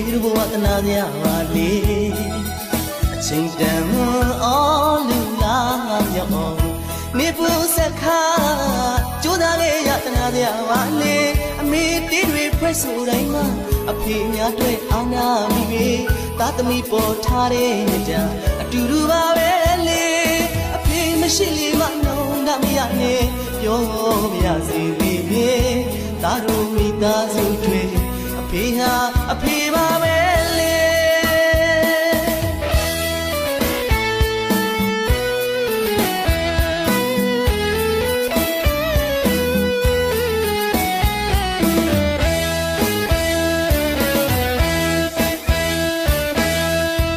တို့ဘဝတနာစရာပါလေအချိန်တန်အော်လူလာမြောက်အောင်နေပူစခါကြိုးစားလေးရတနာစရာပါလေအမေတီးတွေဖွဲ့ဆိုတိုင်းမှာအဖေများတွေ့အောင်နာမိပြီသားသမီးပေါ်ထားတဲ့ညကြအတူတူပါပဲလေအဖေမရှိလေမနှုံးတမရနဲ့ပြောမရစေသေးလေသားတို့မိသားစုတွေအဖေဟာအဖေပါပဲလေ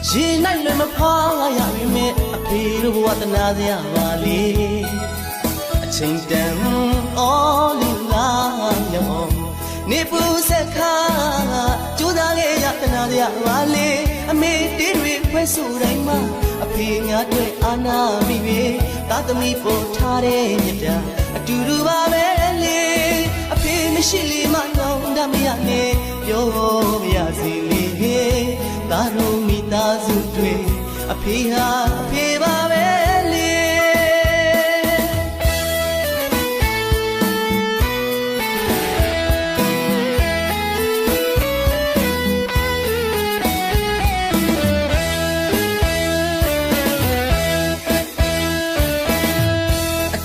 ရှင်နိုင်လွယ်မဖွာရပြီမဲ့အဖေတို့ဘဝတနာစရာပါလေအချိန်တန်အော်လူလာမြောင်နေပူစခါကြိုးစားလေးရတနာစရာပါလေအမေတီးတွေဖွဲ့ဆိုတိုင်းမှာအဖေများတွေ့အာနာမိပြီသားသမီးပေါ်ထားတဲ့မြတ်တာအတူတူပါပဲလေအဖေမရှိလေမနှောင်းတမရနဲ့ပြောမရစေလေသားတို့မိသားစုတွေအဖေဟာအဖေပါပဲလေ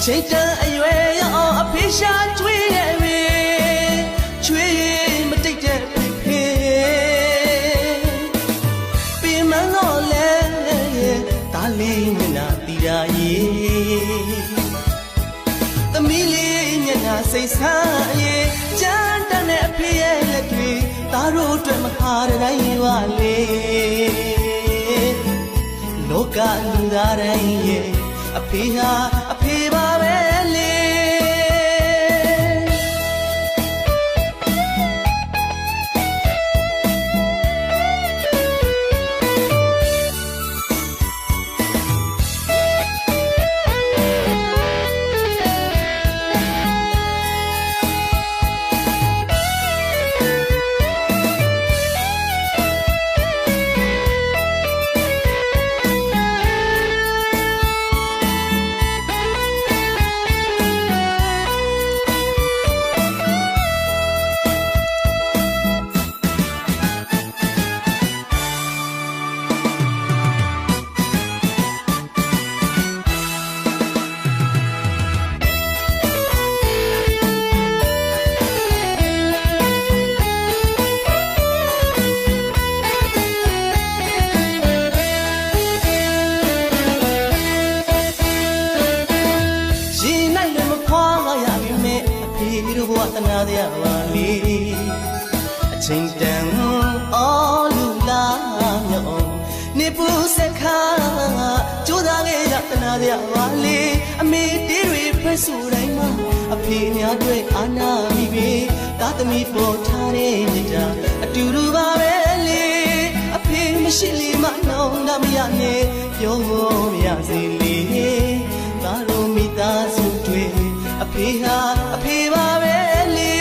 ချိန်တန်အရွယ်ရအောင်အဖေရှာကျွေးရဲ့မေကျွေးမတိတ်တဲ့ဖေပြင်မလို့လဲဒါလေးမျက်နှာတီရာရေးသမီးလေးမျက်နှာစိတ်ဆန်းရေးကြမ်းတမ်းတဲ့အဖေရဲ့လက်တွေသားတို့အတွက်မဟာတိုင်းပါလေလောကလူသားတိုင်းရဲ့အဖေဟာအဖေပါပဲလေတို့ဘဝတနာစရာပါလေအချိန်တန်အော်လူလာမြောင်နေပူစခါကြိုးစားလေးရတနာစရာပါလေအမေတီးတွေဖွဲ့ဆိုတိုင်းမှာအဖေများတွေ့အာနာမိပြီသားသမီးပေါ်ထားတဲ့မြတ်တာအတူတူပါပဲလေအဖေမရှိလေမနှောင်းတမရနဲ့ပြောမရစေလေသားတို့မိသားစုတွေအဖေဟာအဖေပါပဲလေ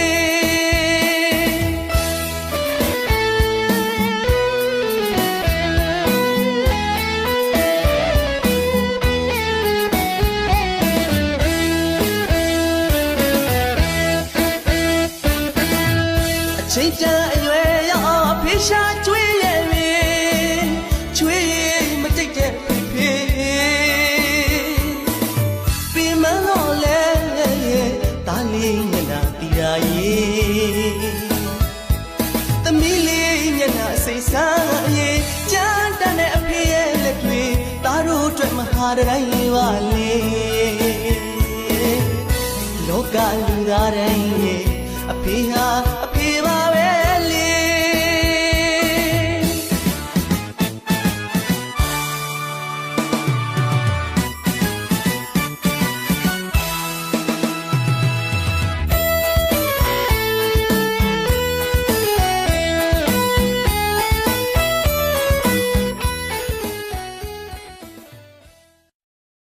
အချိန်တန်အရွယ်ရအောင်အဖေရှာကျွေးရဲ့မေကျွေးမတိတ်တဲ့ဖေပြင်မလို့လဲသားလေးမျက်နှာတီရာရေးသမီးလေးမျက်နှာစိတ်ဆန်းရေးကြမ်းတမ်းတဲ့အဖေရဲ့လက်တွေသားတို့အတွက်မဟာတိုင်းပါလေလောကလူသားတိုင်း